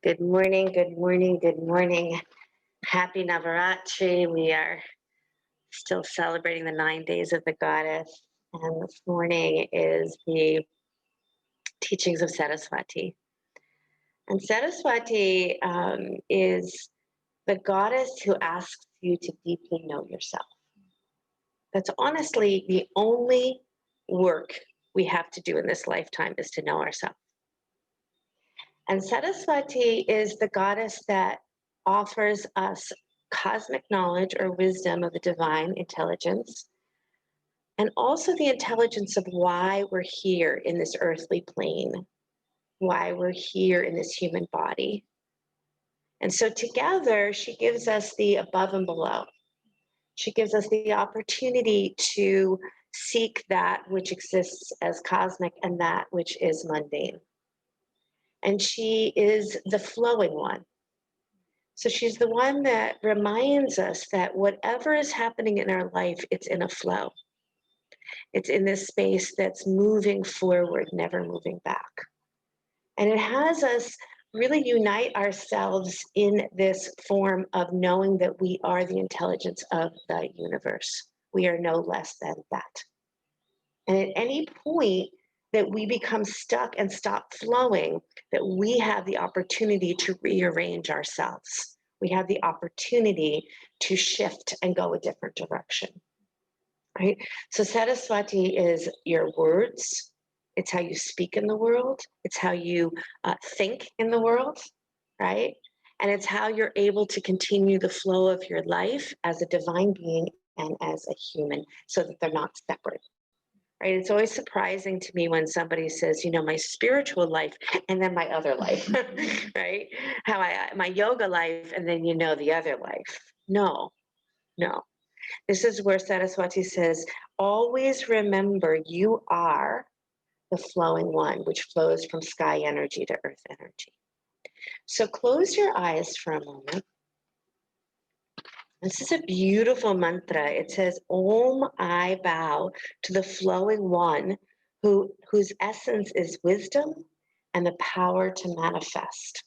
Good morning, good morning, good morning. Happy Navaratri. We are still celebrating the 9 days of the goddess. And this morning is the teachings of Saraswati. And Saraswati is the goddess who asks you to deeply know yourself. That's honestly the only work we have to do in this lifetime is to know ourselves. And Saraswati is the goddess that offers us cosmic knowledge or wisdom of the divine intelligence, and also the intelligence of why we're here in this earthly plane, why we're here in this human body. And so together, she gives us the above and below. She gives us the opportunity to seek that which exists as cosmic and that which is mundane. And she is the flowing one. So she's the one that reminds us that whatever is happening in our life, it's in a flow. It's in this space that's moving forward, never moving back. And it has us really unite ourselves in this form of knowing that we are the intelligence of the universe. We are no less than that. And at any point that we become stuck and stop flowing, that we have the opportunity to rearrange ourselves. We have the opportunity to shift and go a different direction, right? So Saraswati is your words. It's how you speak in the world. It's how you think in the world, right? And it's how you're able to continue the flow of your life as a divine being and as a human so that they're not separate. Right? It's always surprising to me when somebody says, my spiritual life and then my other life, right? My yoga life and then the other life. No. This is where Saraswati says, always remember you are the flowing one, which flows from sky energy to earth energy. So close your eyes for a moment. This is a beautiful mantra. It says, Om, I bow to the flowing one whose essence is wisdom and the power to manifest.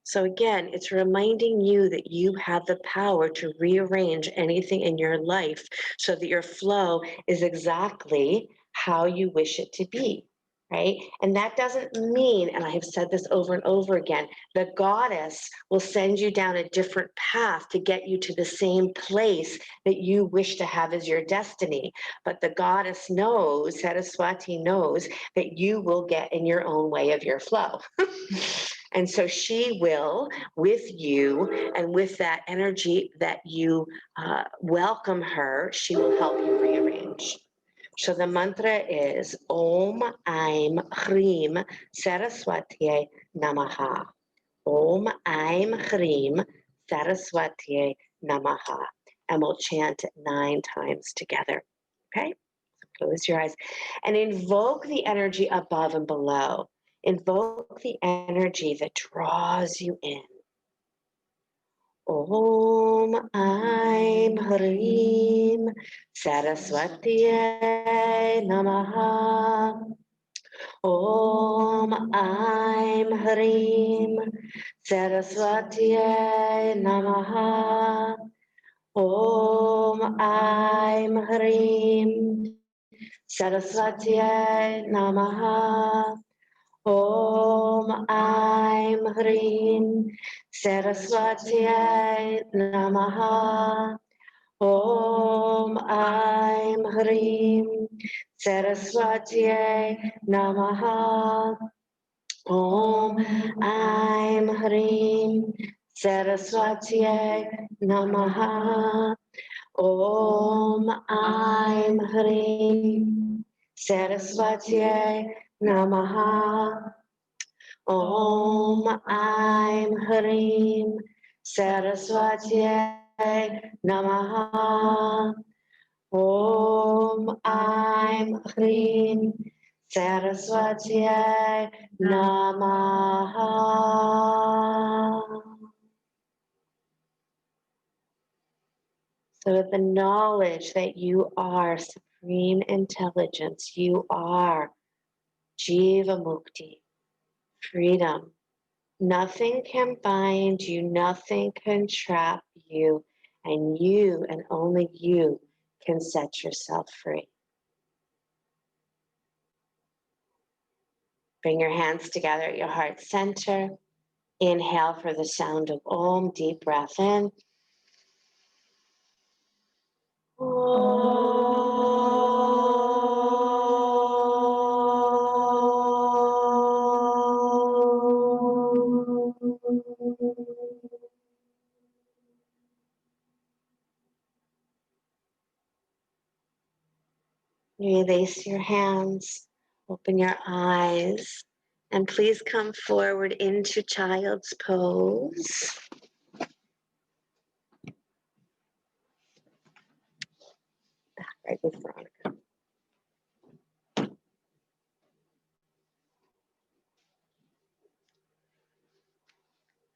So again, it's reminding you that you have the power to rearrange anything in your life so that your flow is exactly how you wish it to be. Right? And that doesn't mean, and I have said this over and over again, the goddess will send you down a different path to get you to the same place that you wish to have as your destiny. But the goddess knows, Saraswati knows, that you will get in your own way of your flow. And so she will, with you and with that energy that you welcome her, she will help you rearrange. So the mantra is Om Aim Hrim Saraswati Namaha. Om Aim Hrim Saraswati Namaha. And we'll chant it 9 times together. Okay? Close your eyes and invoke the energy above and below. Invoke the energy that draws you in. Om Aim Hrim Saraswati Namaha. Om Aim Hrim Saraswati Namaha. Om Aim Hrim Saraswati Namaha. Om Aim Hrim Saraswati Namaha. Om Aim Hrim Saraswati Namaha. Om Aim Hrim Saraswati Namaha. Om Aim Hrim Saraswati Namaha. Om Aim Hrim Saraswati Namaha. Om Aim Hrim Saraswati Namaha. So with the knowledge that you are supreme intelligence, you are Jiva Mukti, freedom, Nothing can bind you, nothing can trap you, and you and only you can set yourself free. Bring your hands together at your heart center. Inhale for the sound of Om, deep breath in. Release your hands, open your eyes, and please come forward into child's pose. Right with Veronica.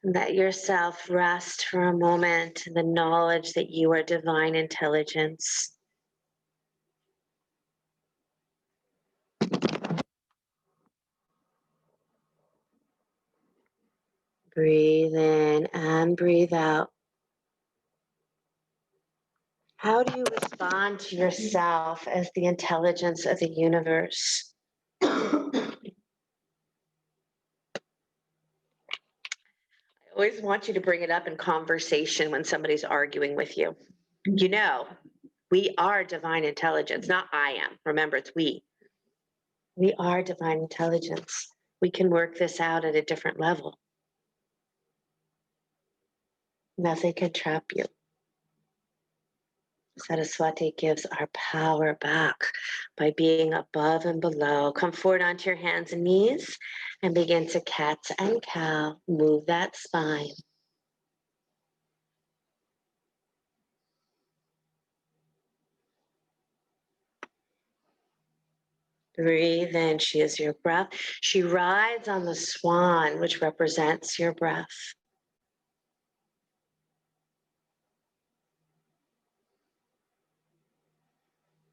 Let yourself rest for a moment in the knowledge that you are divine intelligence. Breathe in and breathe out. How do you respond to yourself as the intelligence of the universe? I always want you to bring it up in conversation when somebody's arguing with you. You know, we are divine intelligence, not I am. Remember, it's we. We are divine intelligence. We can work this out at a different level. Nothing can trap you. Saraswati gives our power back by being above and below. Come forward onto your hands and knees and begin to cat and cow. Move that spine. Breathe in. She is your breath. She rides on the swan, which represents your breath.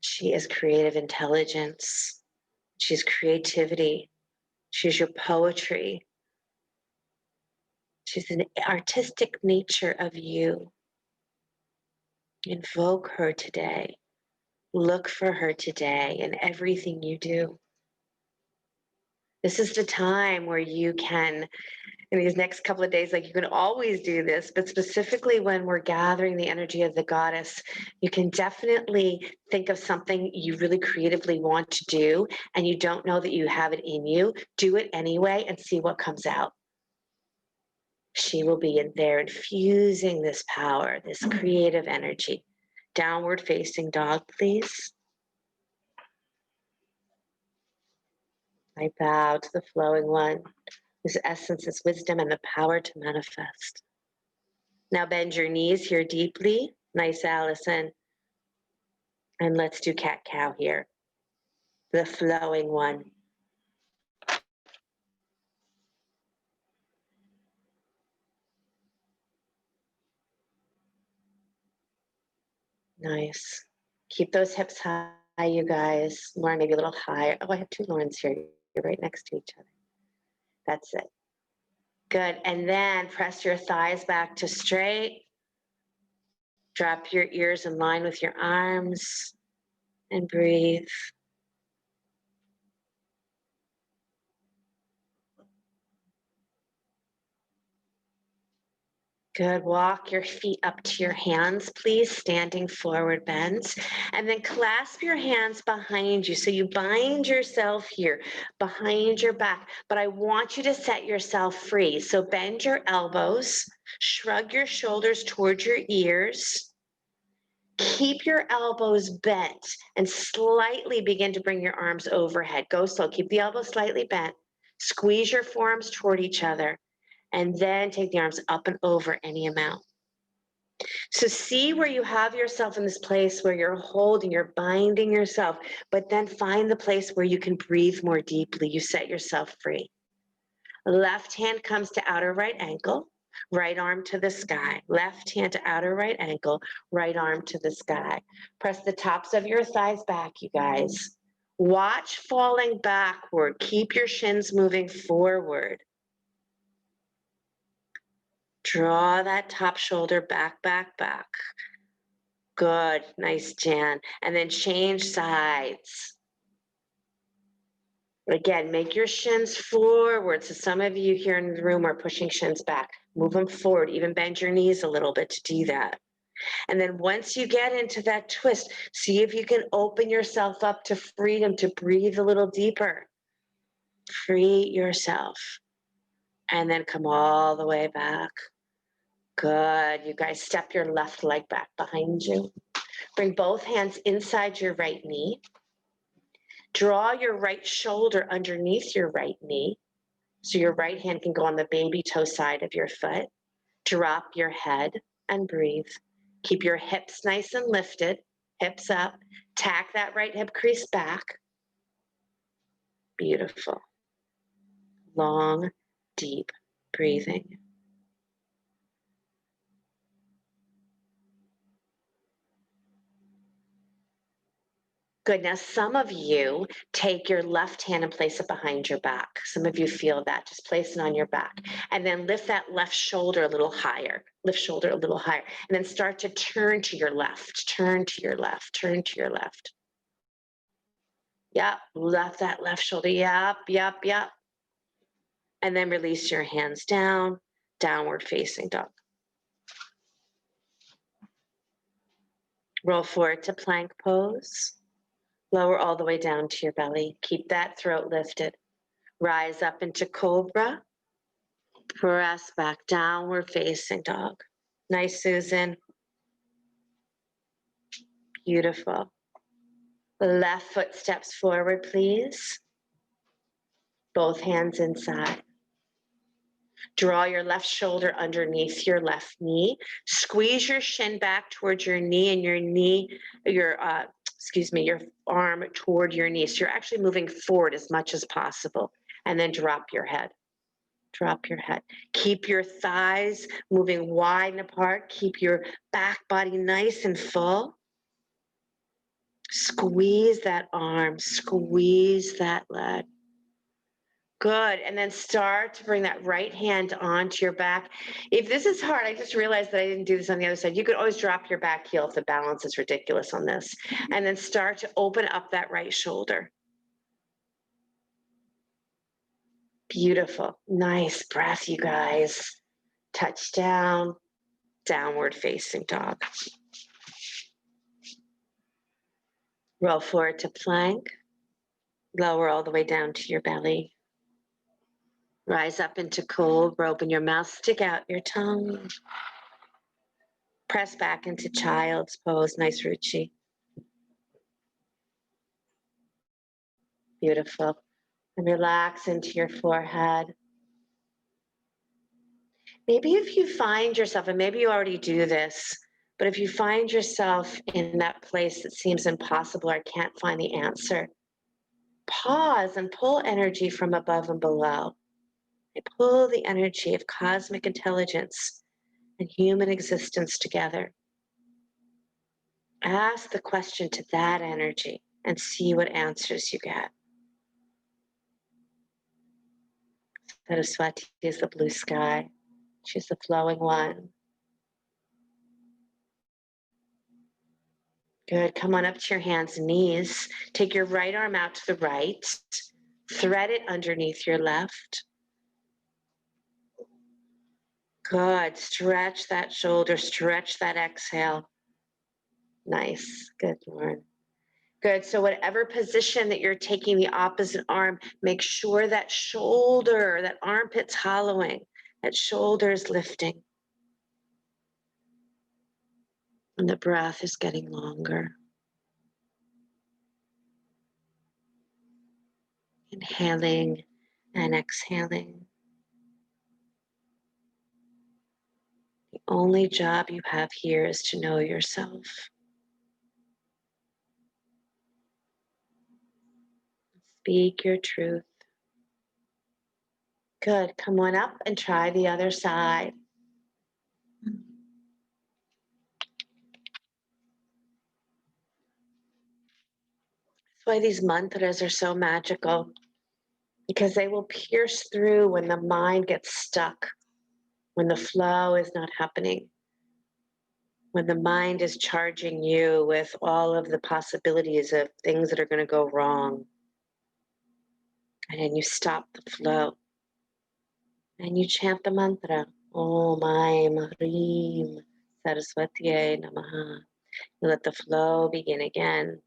She is creative intelligence. She's creativity. She's your poetry. She's an artistic nature of you. Invoke her today. Look for her today in everything you do. This is the time where you can, in these next couple of days, like you can always do this, but specifically when we're gathering the energy of the goddess, you can definitely think of something you really creatively want to do and you don't know that you have it in you. Do it anyway and see what comes out. She will be in there infusing this power, this creative energy. Downward facing dog, please. I bow to the flowing one, whose essence is wisdom and the power to manifest. Now bend your knees here deeply. Nice, Allison. And let's do cat-cow here. The flowing one. Nice. Keep those hips high, you guys. Lauren, maybe a little higher. Oh, I have two Laurens here. You're right next to each other. That's it. Good. And then press your thighs back to straight. Drop your ears in line with your arms and breathe. Good. Walk your feet up to your hands, please, standing forward bends. And then clasp your hands behind you. So you bind yourself here behind your back, but I want you to set yourself free. So bend your elbows, shrug your shoulders towards your ears. Keep your elbows bent and slightly begin to bring your arms overhead. Go slow. Keep the elbows slightly bent. Squeeze your forearms toward each other. And then take the arms up and over any amount. So see where you have yourself in this place where you're holding, you're binding yourself, but then find the place where you can breathe more deeply. You set yourself free. Left hand comes to outer right ankle, right arm to the sky. Left hand to outer right ankle, right arm to the sky. Press the tops of your thighs back, you guys. Watch falling backward. Keep your shins moving forward. Draw that top shoulder back, back, back. Good, nice, Jan. And then change sides. Again, make your shins forward. So some of you here in the room are pushing shins back. Move them forward, even bend your knees a little bit to do that. And then once you get into that twist, see if you can open yourself up to freedom, to breathe a little deeper. Free yourself. And then come all the way back. Good. You guys step your left leg back behind you. Bring both hands inside your right knee. Draw your right shoulder underneath your right knee. So your right hand can go on the baby toe side of your foot. Drop your head and breathe. Keep your hips nice and lifted, hips up. Tack that right hip crease back. Beautiful. Long, deep breathing. Good. Now, some of you take your left hand and place it behind your back. Some of you feel that. Just place it on your back. And then lift that left shoulder a little higher. Lift shoulder a little higher. And then start to turn to your left. Turn to your left. Turn to your left. Yep. Left that left shoulder. Yep. Yep. Yep. And then release your hands down. Downward facing dog. Roll forward to plank pose. Lower all the way down to your belly. Keep that throat lifted. Rise up into cobra. Press back, downward facing dog. Nice, Susan. Beautiful. Left foot steps forward, please. Both hands inside. Draw your left shoulder underneath your left knee. Squeeze your shin back towards your knee and your arm toward your knee. So you're actually moving forward as much as possible. And then drop your head. Drop your head. Keep your thighs moving wide and apart. Keep your back body nice and full. Squeeze that arm. Squeeze that leg. Good. And then start to bring that right hand onto your back. If this is hard, I just realized that I didn't do this on the other side. You could always drop your back heel if the balance is ridiculous on this. And then start to open up that right shoulder. Beautiful. Nice breath, you guys. Touch down, downward facing dog. Roll forward to plank. Lower all the way down to your belly. Rise up into cobra. Open your mouth, stick out your tongue. Press back into child's pose. Nice, Ruchi. Beautiful. And relax into your forehead. Maybe if you find yourself, and maybe you already do this, but if you find yourself in that place that seems impossible or can't find the answer, pause and pull energy from above and below. Pull the energy of cosmic intelligence and human existence together. Ask the question to that energy and see what answers you get. Saraswati is the blue sky. She's the flowing one. Good. Come on up to your hands and knees. Take your right arm out to the right. Thread it underneath your left. Good. Stretch that shoulder. Stretch that exhale. Nice. Good, Lauren. Good. So whatever position that you're taking the opposite arm, make sure that shoulder, that armpit's hollowing, that shoulder's lifting. And the breath is getting longer. Inhaling and exhaling. The only job you have here is to know yourself. Speak your truth. Good. Come on up and try the other side. That's why these mantras are so magical, because they will pierce through when the mind gets stuck, when the flow is not happening, when the mind is charging you with all of the possibilities of things that are going to go wrong, and then you stop the flow and you chant the mantra, Om Aim Hrim Saraswati Namaha. You let the flow begin again.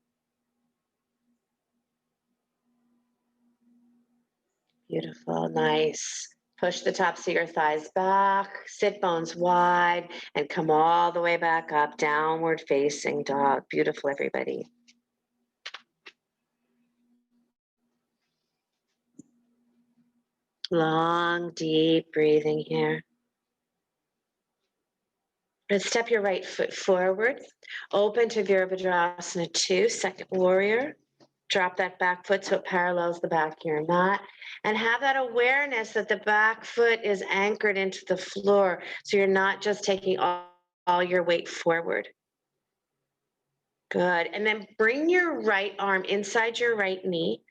Beautiful, nice. Push the tops of your thighs back, sit bones wide, and come all the way back up, downward facing dog. Beautiful, everybody. Long, deep breathing here. And step your right foot forward. Open to Virabhadrasana 2, second warrior. Drop that back foot so it parallels the back of your mat. And have that awareness that the back foot is anchored into the floor. So you're not just taking all your weight forward. Good. And then bring your right arm inside your right knee,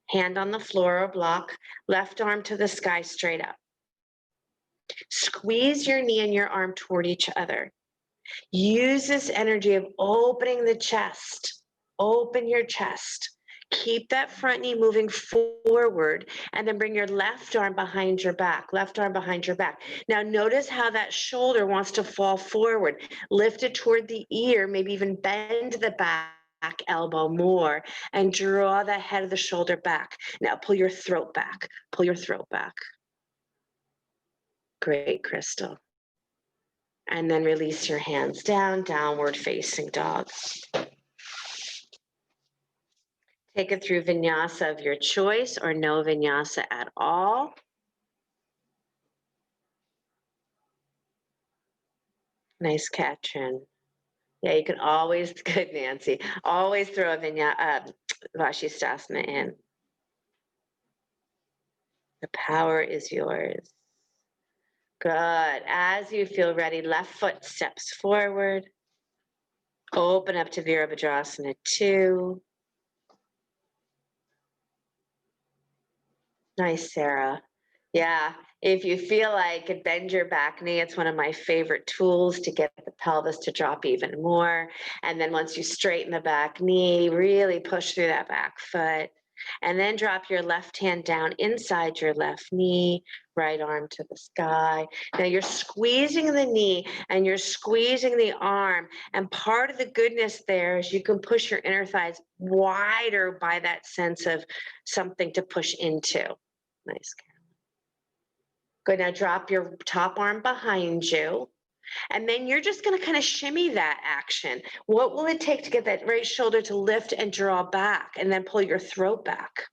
hand on the floor or block, left arm to the sky straight up. Squeeze your knee and your arm toward each other. Use this energy of opening the chest. Open your chest. Keep that front knee moving forward, and then bring your left arm behind your back. Left arm behind your back. Now notice how that shoulder wants to fall forward. Lift it toward the ear, maybe even bend the back elbow more, and draw the head of the shoulder back. Now pull your throat back. Pull your throat back. Great, Crystal. And then release your hands down, downward facing dog. Take it through vinyasa of your choice or no vinyasa at all. Nice catch in. Yeah, you can always, good Nancy, always throw a Vashisthasana in. The power is yours. Good. As you feel ready, left foot steps forward. Open up to Virabhadrasana 2. Nice, Sarah. Yeah, if you feel like it, bend your back knee. It's one of my favorite tools to get the pelvis to drop even more. And then once you straighten the back knee, really push through that back foot. And then drop your left hand down inside your left knee, right arm to the sky. Now you're squeezing the knee and you're squeezing the arm. And part of the goodness there is you can push your inner thighs wider by that sense of something to push into. Nice. Good, now drop your top arm behind you. And then you're just gonna kind of shimmy that action. What will it take to get that right shoulder to lift and draw back and then pull your throat back?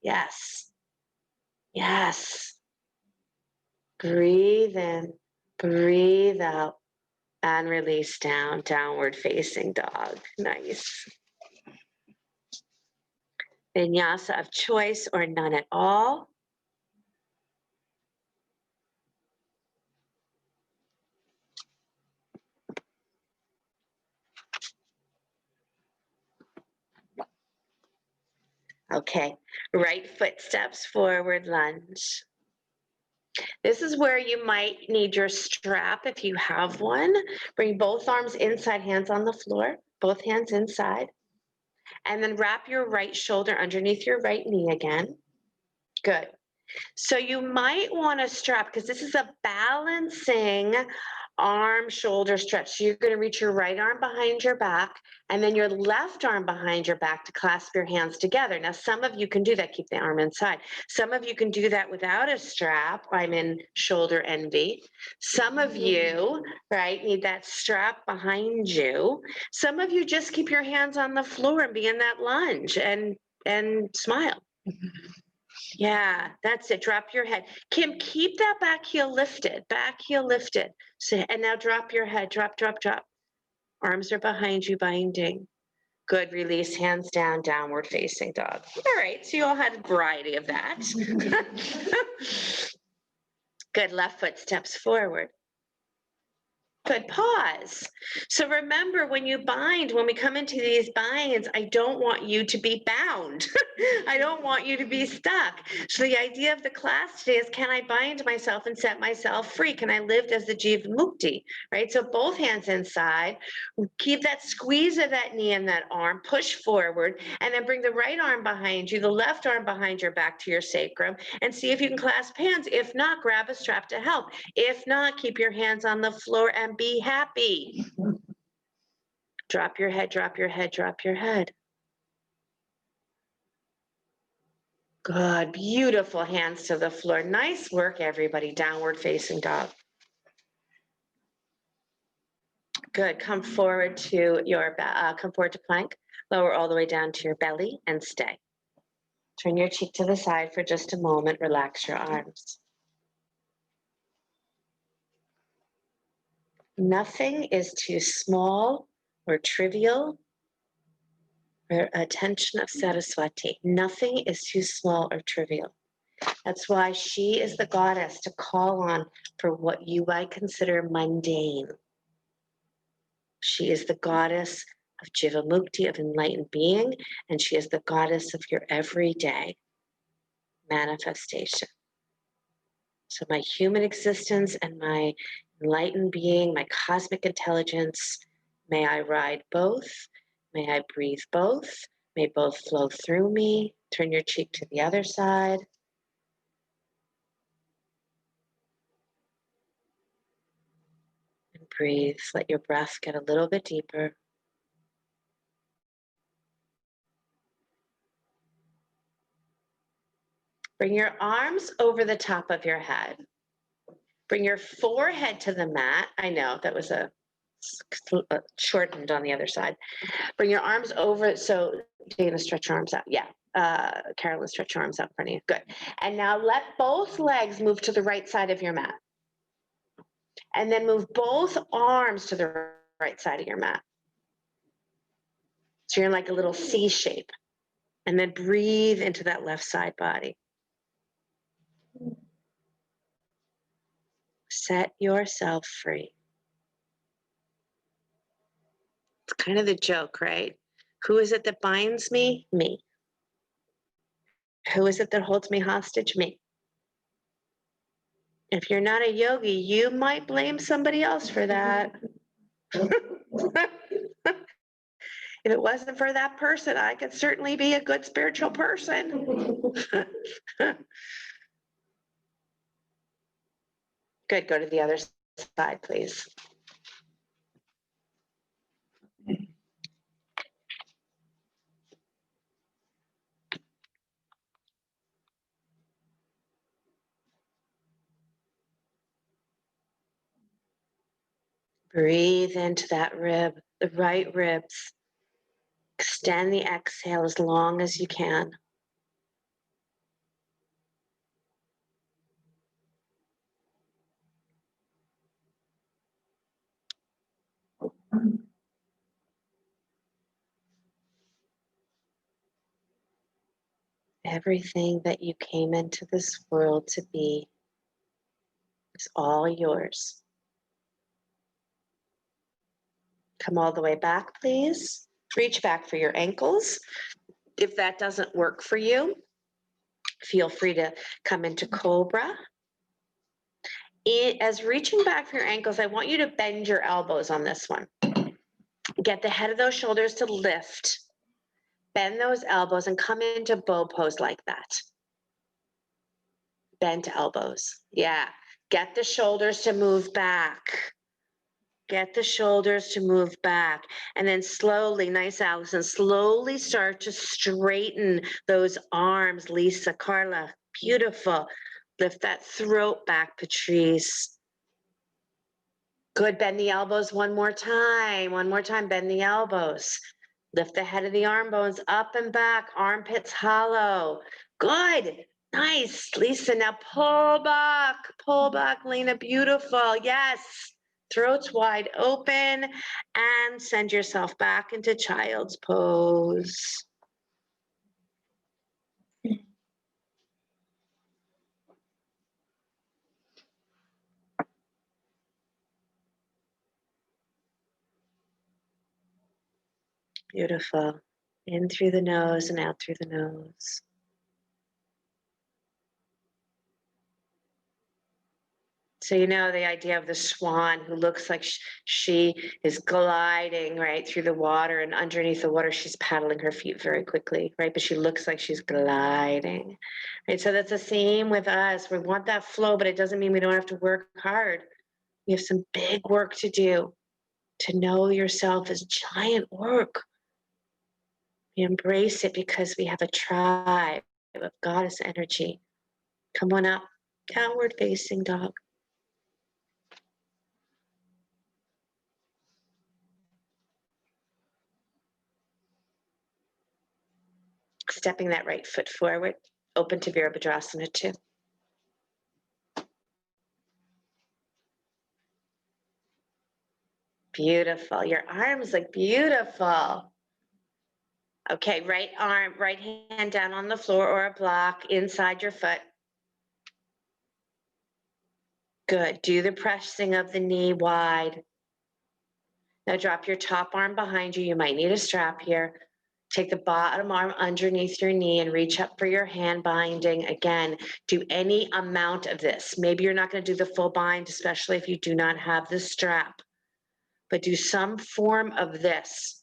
Yes. Yes. Breathe in, breathe out, and release down, downward facing dog. Nice. Vinyasa of choice or none at all. Okay, right foot steps forward, lunge. This is where you might need your strap if you have one. Bring both arms inside, hands on the floor, both hands inside. And then wrap your right shoulder underneath your right knee again. Good. So you might want to strap, because this is a balancing arm shoulder stretch. So you're going to reach your right arm behind your back and then your left arm behind your back to clasp your hands together. Now, some of you can do that, keep the arm inside. Some of you can do that without a strap. I'm in shoulder envy. Some of you, right, need that strap behind you. Some of you just keep your hands on the floor and be in that lunge and smile. Yeah, that's it. Drop your head. Kim, keep that back heel lifted, back heel lifted. So, and now drop your head, drop, drop, drop. Arms are behind you, binding. Good, release, hands down, downward facing dog. All right, so you all had a variety of that. Good, left foot steps forward. Good. Pause. So remember, when you bind, when we come into these binds, I don't want you to be bound. I don't want you to be stuck. So the idea of the class today is, can I bind myself and set myself free? Can I live as the Jiva Mukti, right? So both hands inside, keep that squeeze of that knee and that arm, push forward, and then bring the right arm behind you, the left arm behind your back to your sacrum, and see if you can clasp hands. If not, grab a strap to help. If not, keep your hands on the floor and be happy. Drop your head, drop your head, drop your head. Good, beautiful, hands to the floor. Nice work, everybody. Downward facing dog. Good, come forward to your, come forward to plank. Lower all the way down to your belly and stay. Turn your cheek to the side for just a moment. Relax your arms. Nothing is too small or trivial for attention of Saraswati. Nothing is too small or trivial. That's why she is the goddess to call on for what you might consider mundane. She is the goddess of Jiva Mukti, of enlightened being, and she is the goddess of your everyday manifestation. So my human existence and my enlightened being, my cosmic intelligence, may I ride both, may I breathe both, may both flow through me. Turn your cheek to the other side. And breathe, let your breath get a little bit deeper. Bring your arms over the top of your head. Bring your forehead to the mat. I know that was a shortened on the other side. Bring your arms over. So Dana, stretch your arms out. Yeah. Carolyn, stretch your arms out in front of you. Good. And now let both legs move to the right side of your mat. And then move both arms to the right side of your mat. So you're in like a little C shape. And then breathe into that left side body. Set yourself free. It's kind of the joke, right? Who is it that binds me? Me. Who is it that holds me hostage? Me. If you're not a yogi, you might blame somebody else for that. If it wasn't for that person, I could certainly be a good spiritual person. Good, go to the other side, please. Breathe into that rib, the right ribs. Extend the exhale as long as you can. Everything that you came into this world to be is all yours. Come all the way back, please. Reach back for your ankles. If that doesn't work for you, feel free to come into Cobra. As reaching back for your ankles, I want you to bend your elbows on this one. Get the head of those shoulders to lift. Bend those elbows and come into bow pose like that. Bent elbows. Yeah. Get the shoulders to move back. Get the shoulders to move back. And then slowly, nice, Allison, slowly start to straighten those arms, Lisa, Carla. Beautiful. Lift that throat back, Patrice. Good. Bend the elbows one more time. One more time. Bend the elbows. Lift the head of the arm bones up and back. Armpits hollow. Good. Nice. Lisa, now pull back. Pull back, Lena. Beautiful. Yes. Throats wide open. And send yourself back into child's pose. Beautiful. In through the nose and out through the nose. So you know the idea of the swan who looks like she is gliding right through the water, and underneath the water she's paddling her feet very quickly, right? But she looks like she's gliding, right? So that's the same with us. We want that flow, but it doesn't mean we don't have to work hard. We have some big work to do. To know yourself is giant work. We embrace it because we have a tribe of goddess energy. Come on up, downward facing dog. Stepping that right foot forward, open to Virabhadrasana 2. Beautiful. Your arms look beautiful. Okay, right arm, right hand down on the floor or a block inside your foot. Good. Do the pressing of the knee wide. Now drop your top arm behind you. You might need a strap here. Take the bottom arm underneath your knee and reach up for your hand binding. Again, do any amount of this. Maybe you're not going to do the full bind, especially if you do not have the strap, but do some form of this.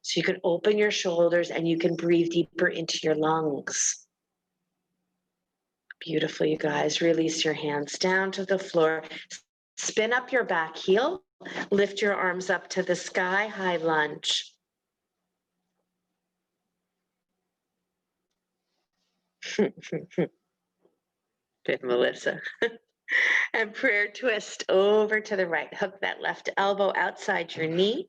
So you can open your shoulders and you can breathe deeper into your lungs. Beautiful, you guys. Release your hands down to the floor. Spin up your back heel. Lift your arms up to the sky, high lunge. Good, Melissa. And prayer twist over to the right. Hook that left elbow outside your knee.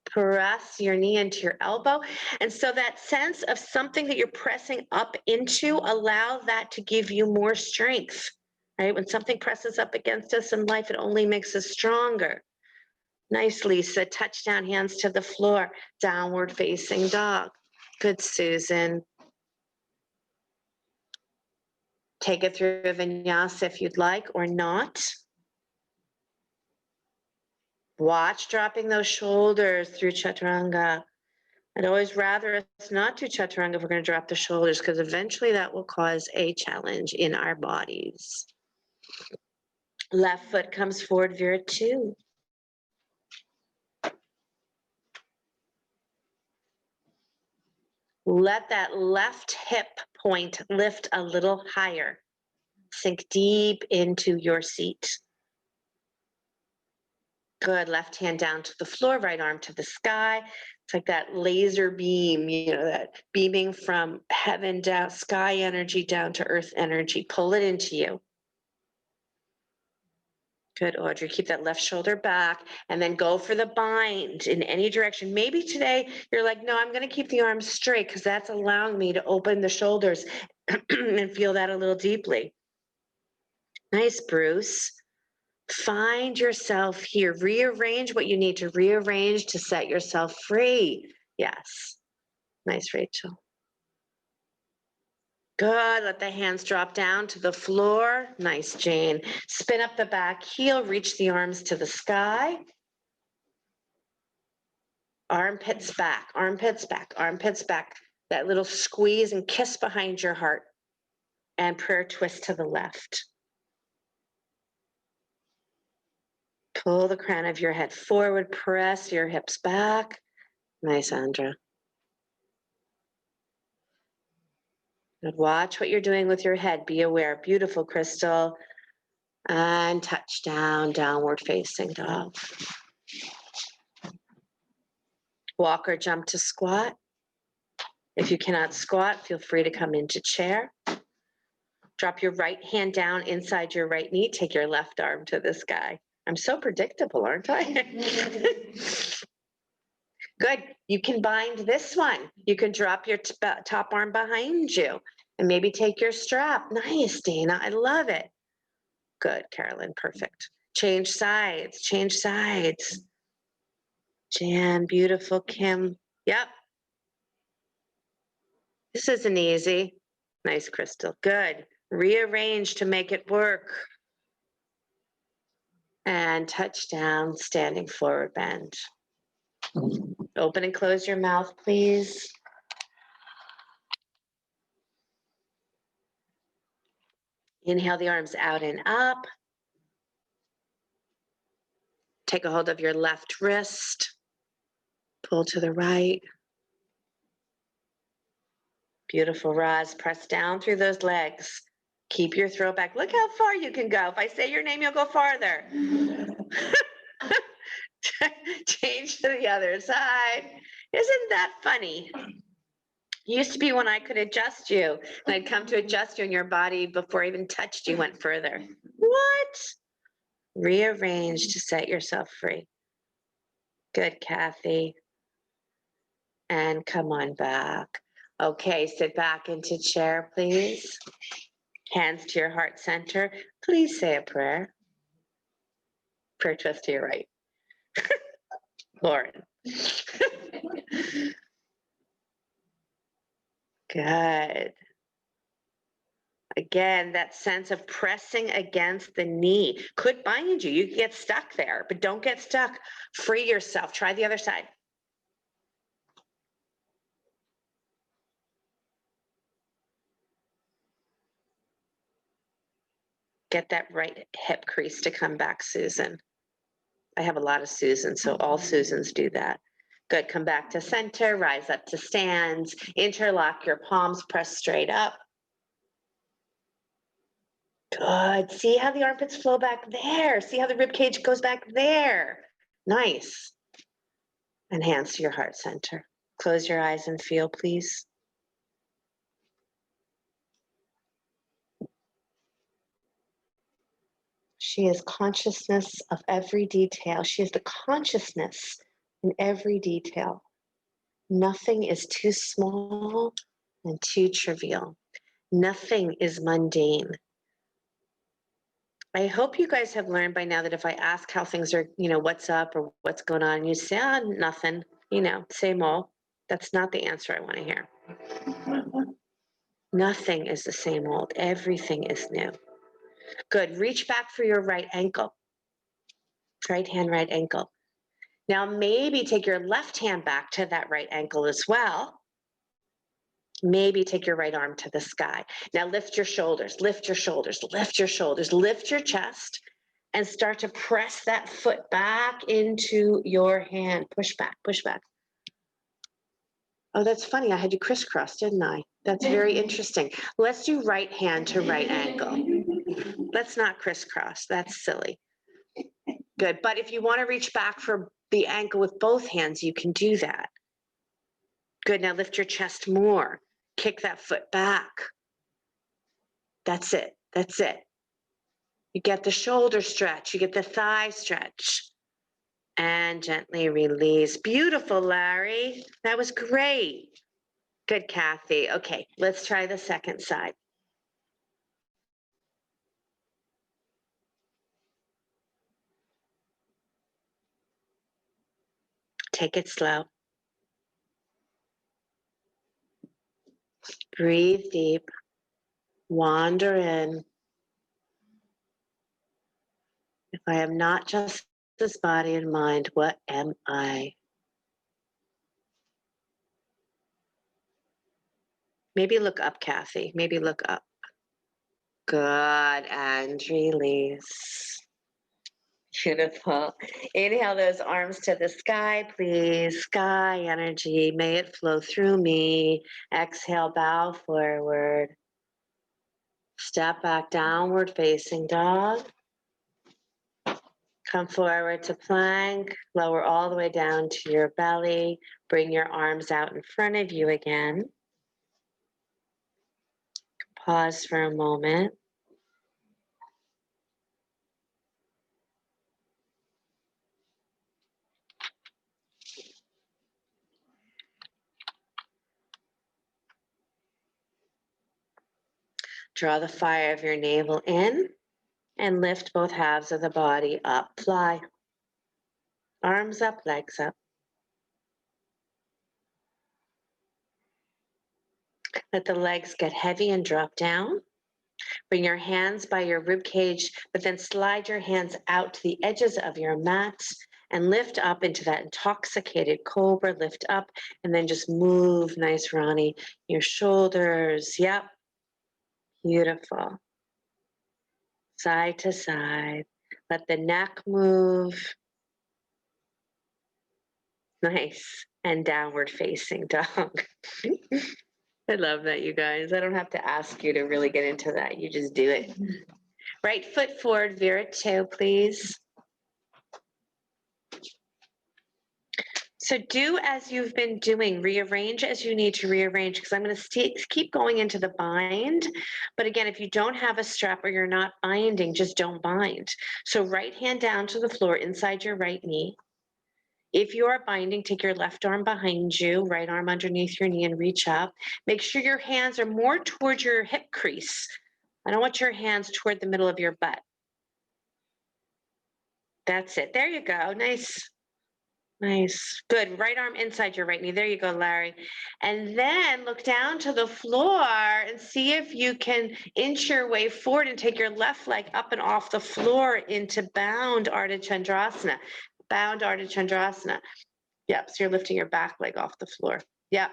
Press your knee into your elbow. And so that sense of something that you're pressing up into, allow that to give you more strength, right? When something presses up against us in life, it only makes us stronger. Nice, Lisa. Touchdown, hands to the floor. Downward facing dog. Good, Susan. Take it through a vinyasa if you'd like or not. Watch dropping those shoulders through chaturanga. I'd always rather us not do chaturanga if we're going to drop the shoulders, because eventually that will cause a challenge in our bodies. Left foot comes forward, Vira 2. Let that left hip point lift a little higher. Sink deep into your seat. Good. Left hand down to the floor, right arm to the sky. It's like that laser beam, that beaming from heaven down, sky energy down to earth energy. Pull it into you. Good, Audrey. Keep that left shoulder back and then go for the bind in any direction. Maybe today you're like, no, I'm going to keep the arms straight because that's allowing me to open the shoulders and feel that a little deeply. Nice, Bruce. Find yourself here. Rearrange what you need to rearrange to set yourself free. Yes. Nice, Rachel. Good. Let the hands drop down to the floor. Nice, Jane. Spin up the back heel. Reach the arms to the sky. Armpits back, armpits back, armpits back. That little squeeze and kiss behind your heart. And prayer twist to the left. Pull the crown of your head forward. Press your hips back. Nice, Andra. Good. Watch what you're doing with your head. Be aware. Beautiful, Crystal. And touch down, downward facing dog. Walk or jump to squat. If you cannot squat, feel free to come into chair. Drop your right hand down inside your right knee. Take your left arm to the sky. I'm so predictable, aren't I? Good. You can bind this one. You can drop your top arm behind you and maybe take your strap. Nice, Dana. I love it. Good, Carolyn. Perfect. Change sides. Change sides. Jan, beautiful. Kim. Yep. This isn't easy. Nice, Crystal. Good. Rearrange to make it work. And touch down, standing forward bend. Open and close your mouth, please. Inhale the arms out and up. Take a hold of your left wrist. Pull to the right. Beautiful, Roz. Press down through those legs. Keep your throat back. Look how far you can go. If I say your name, you'll go farther. Change to the other side. Isn't that funny? Used to be when I could adjust you, and I'd come to adjust you, and your body, before I even touched you, went further. What? Rearrange to set yourself free. Good, Kathy. And come on back. Okay, sit back into chair, please. Hands to your heart center. Please say a prayer. Prayer twist to your right. Lauren. Good. Again, that sense of pressing against the knee could bind you. You get stuck there, but don't get stuck. Free yourself. Try the other side. Get that right hip crease to come back, Susan. I have a lot of Susans, so all Susans do that. Good, come back to center, rise up to stands, interlock your palms, press straight up. Good, see how the armpits flow back there. See how the rib cage goes back there. Nice. And hands to your heart center. Close your eyes and feel, please. She is consciousness of every detail. She is the consciousness in every detail. Nothing is too small and too trivial. Nothing is mundane. I hope you guys have learned by now that if I ask how things are, what's up or what's going on, you say, nothing, same old. That's not the answer I want to hear. Nothing is the same old. Everything is new. Good. Reach back for your right ankle. Right hand, right ankle. Now maybe take your left hand back to that right ankle as well. Maybe take your right arm to the sky. Now lift your shoulders, lift your shoulders, lift your shoulders, lift your chest, and start to press that foot back into your hand. Push back, push back. Oh, that's funny. I had you crisscross, didn't I? That's very interesting. Let's do right hand to right ankle. Let's not crisscross. That's silly. Good. But if you want to reach back for the ankle with both hands, you can do that. Good. Now lift your chest more. Kick that foot back. That's it. That's it. You get the shoulder stretch. You get the thigh stretch. And gently release. Beautiful, Larry. That was great. Good, Kathy. Okay, let's try the second side. Take it slow. Breathe deep. Wander in. If I am not just this body and mind, what am I? Maybe look up, Kathy. Maybe look up. Good, and release. Beautiful. Inhale those arms to the sky, please. Sky energy, may it flow through me. Exhale, bow forward. Step back, downward facing dog. Come forward to plank. Lower all the way down to your belly. Bring your arms out in front of you again. Pause for a moment. Draw the fire of your navel in and lift both halves of the body up. Fly. Arms up, legs up. Let the legs get heavy and drop down. Bring your hands by your rib cage, but then slide your hands out to the edges of your mat and lift up into that intoxicated cobra. Lift up and then just move. Nice, Ronnie. Your shoulders. Yep. Beautiful. Side to side. Let the neck move. Nice. And downward facing dog. I love that, you guys. I don't have to ask you to really get into that. You just do it. Right foot forward, Vera 2, please. So do as you've been doing, rearrange as you need to rearrange, because I'm going to keep going into the bind. But again, if you don't have a strap or you're not binding, just don't bind. So right hand down to the floor inside your right knee. If you are binding, take your left arm behind you, right arm underneath your knee and reach up. Make sure your hands are more towards your hip crease. I don't want your hands toward the middle of your butt. That's it. There you go. Nice. Nice. Good. Right arm inside your right knee. There you go, Larry. And then look down to the floor and see if you can inch your way forward and take your left leg up and off the floor into bound Ardha Chandrasana. Bound Ardha Chandrasana. Yep. So you're lifting your back leg off the floor. Yep.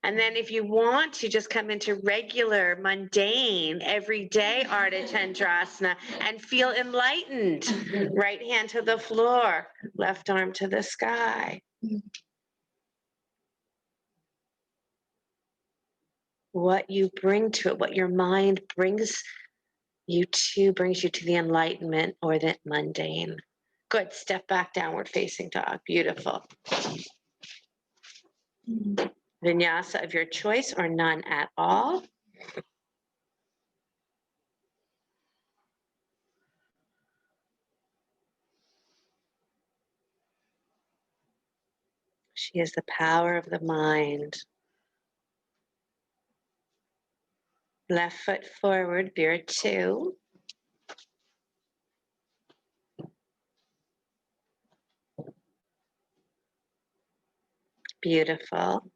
And then if you want to just come into regular, mundane, everyday Ardha Chandrasana and feel enlightened. Right hand to the floor, left arm to the sky. What you bring to it, what your mind brings you to the enlightenment or the mundane. Good. Step back, downward facing dog. Beautiful. Vinyasa of your choice or none at all. She is the power of the mind. Left foot forward, Vera 2. Beautiful.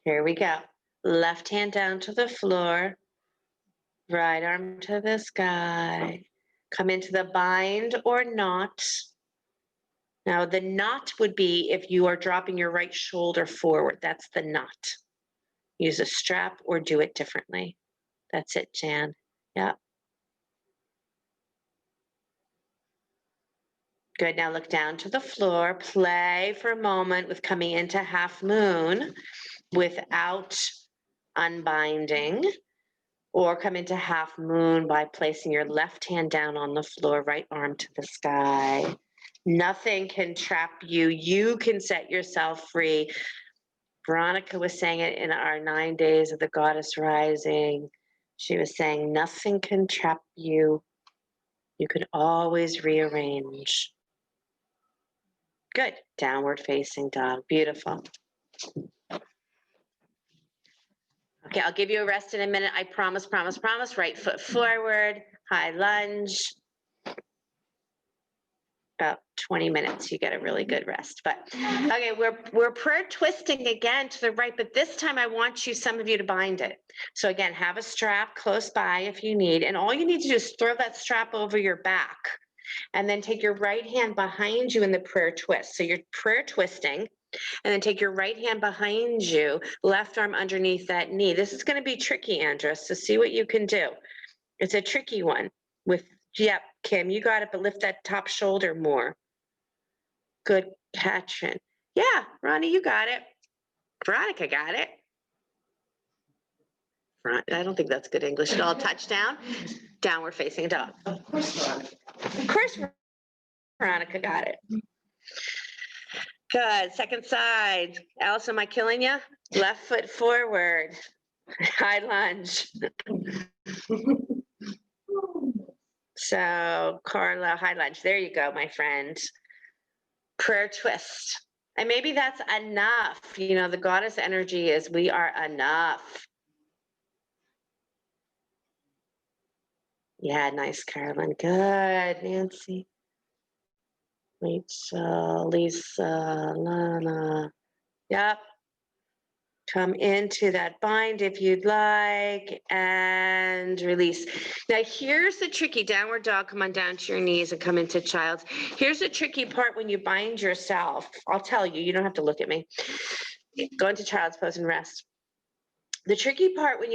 Here we go. Left hand down to the floor, right arm to the sky. Come into the bind or knot. Now the knot would be if you are dropping your right shoulder forward. That's the knot. Use a strap or do it differently. That's it, Jan. Yeah. Good. Now look down to the floor. Play for a moment with coming into half moon without unbinding, or come into half moon by placing your left hand down on the floor, right arm to the sky. Nothing can trap you. You can set yourself free. Veronica was saying it in our 9 days of the Goddess Rising. She was saying, nothing can trap you. You can always rearrange. Good. Downward facing dog. Beautiful. Okay, I'll give you a rest in a minute. I promise, promise, promise. Right foot forward, high lunge. About 20 minutes, you get a really good rest. But okay, we're prayer twisting again to the right, but this time I want some of you to bind it. So again, have a strap close by if you need, and all you need to do is throw that strap over your back, and then take your right hand behind you in the prayer twist. So you're prayer twisting, and then take your right hand behind you, left arm underneath that knee. This is going to be tricky, Andres, so see what you can do. It's a tricky one with, yep, Kim, you got it, but lift that top shoulder more. Good catching. Yeah, Ronnie, you got it. Veronica got it. I don't think that's good English at all. Touchdown, downward facing dog. Of course, Veronica got it. Good. Second side. Alice, am I killing you? Left foot forward. High lunge. So, Carla, high lunge. There you go, my friend. Prayer twist. And maybe that's enough. You know, the goddess energy is we are enough. Yeah, nice, Carolyn. Good, Nancy. Rachel, Lisa, Lana. Yep. Come into that bind if you'd like, and release. Now, here's the tricky downward dog. Come on down to your knees and come into child's. Here's the tricky part when you bind yourself. I'll tell you, you don't have to look at me. Go into child's pose and rest. The tricky part when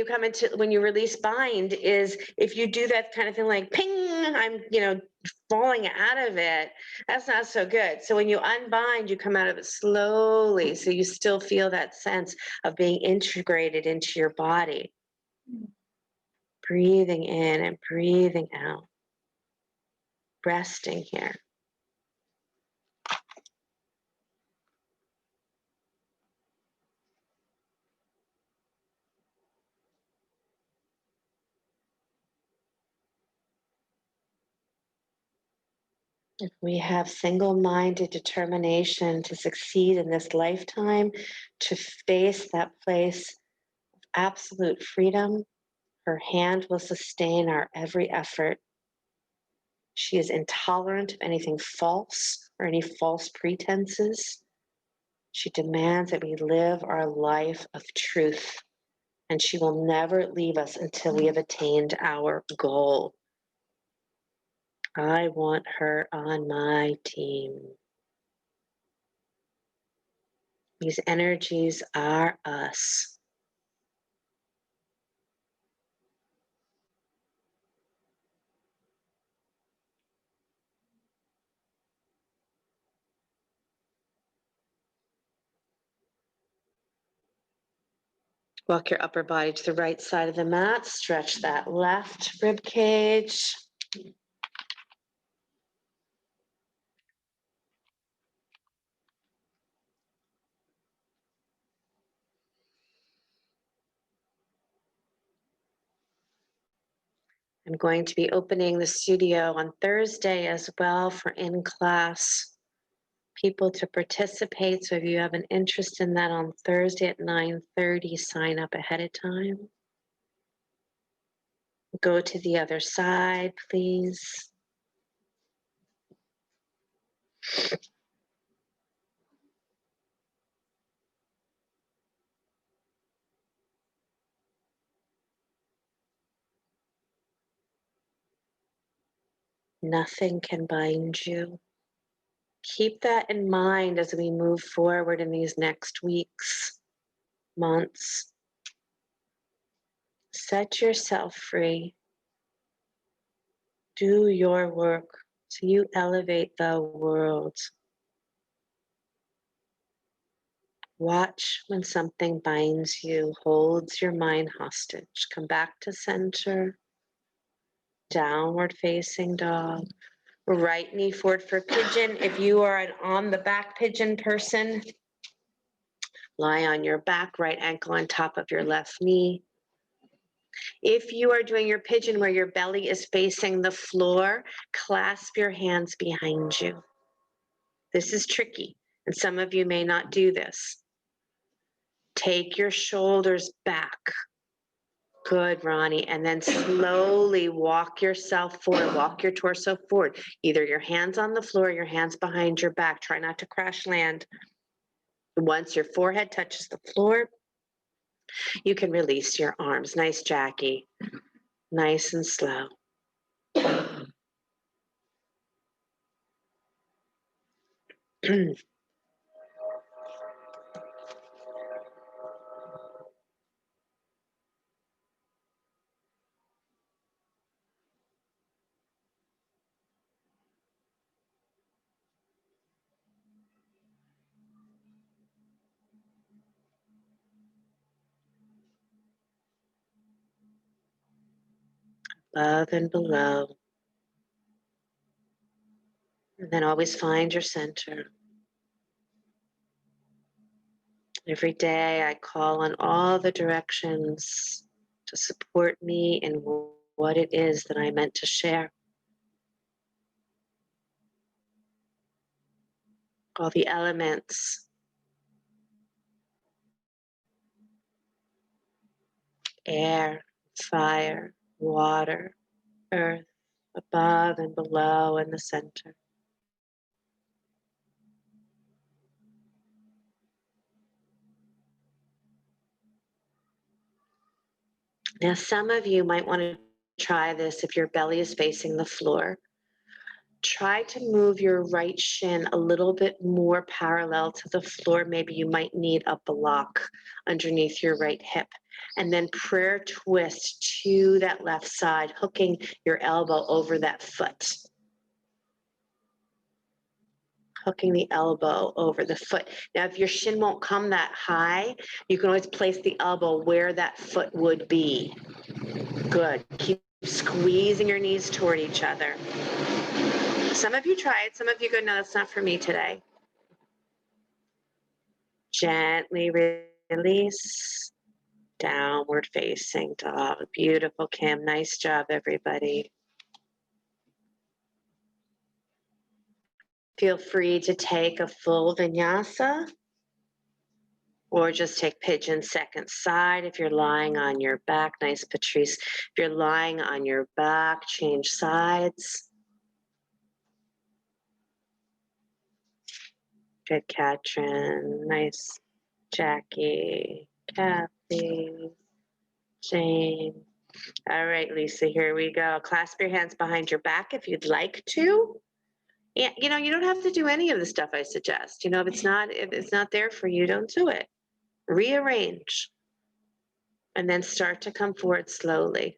you release bind is if you do that kind of thing like ping, I'm, falling out of it, that's not so good. So when you unbind, you come out of it slowly. So you still feel that sense of being integrated into your body. Breathing in and breathing out. Resting here. If we have single-minded determination to succeed in this lifetime, to face that place of absolute freedom, her hand will sustain our every effort. She is intolerant of anything false or any false pretenses. She demands that we live our life of truth, and she will never leave us until we have attained our goal. I want her on my team. These energies are us. Walk your upper body to the right side of the mat. Stretch that left rib cage. I'm going to be opening the studio on Thursday as well for in-class people to participate. So if you have an interest in that on Thursday at 9:30, sign up ahead of time. Go to the other side, please. Nothing can bind you. Keep that in mind as we move forward in these next weeks, months. Set yourself free. Do your work so you elevate the world. Watch when something binds you, holds your mind hostage. Come back to center. Downward facing dog. Right knee forward for pigeon. If you are an on the back pigeon person, lie on your back, right ankle on top of your left knee. If you are doing your pigeon where your belly is facing the floor, clasp your hands behind you. This is tricky, and some of you may not do this. Take your shoulders back. Good, Ronnie. And then slowly walk yourself forward, walk your torso forward. Either your hands on the floor, your hands behind your back. Try not to crash land. Once your forehead touches the floor, you can release your arms. Nice, Jackie. Nice and slow. Above and below. And then always find your center. Every day I call on all the directions to support me in what it is that I meant to share. All the elements, air, fire, water, earth, above and below and the center. Now, some of you might want to try this if your belly is facing the floor. Try to move your right shin a little bit more parallel to the floor. Maybe you might need a block underneath your right hip. And then prayer twist to that left side, hooking your elbow over that foot. Hooking the elbow over the foot. Now, if your shin won't come that high, you can always place the elbow where that foot would be. Good. Keep squeezing your knees toward each other. Some of you try it. Some of you go, no, that's not for me today. Gently release. Downward facing dog. Beautiful, Kim. Nice job, everybody. Feel free to take a full vinyasa or just take pigeon second side if you're lying on your back. Nice, Patrice. If you're lying on your back, change sides. Good, Katrin. Nice, Jackie, Kathy, Jane. All right, Lisa, here we go. Clasp your hands behind your back if you'd like to. Yeah, you know, you don't have to do any of the stuff I suggest. You know, if it's not there for you, don't do it. Rearrange and then start to come forward slowly.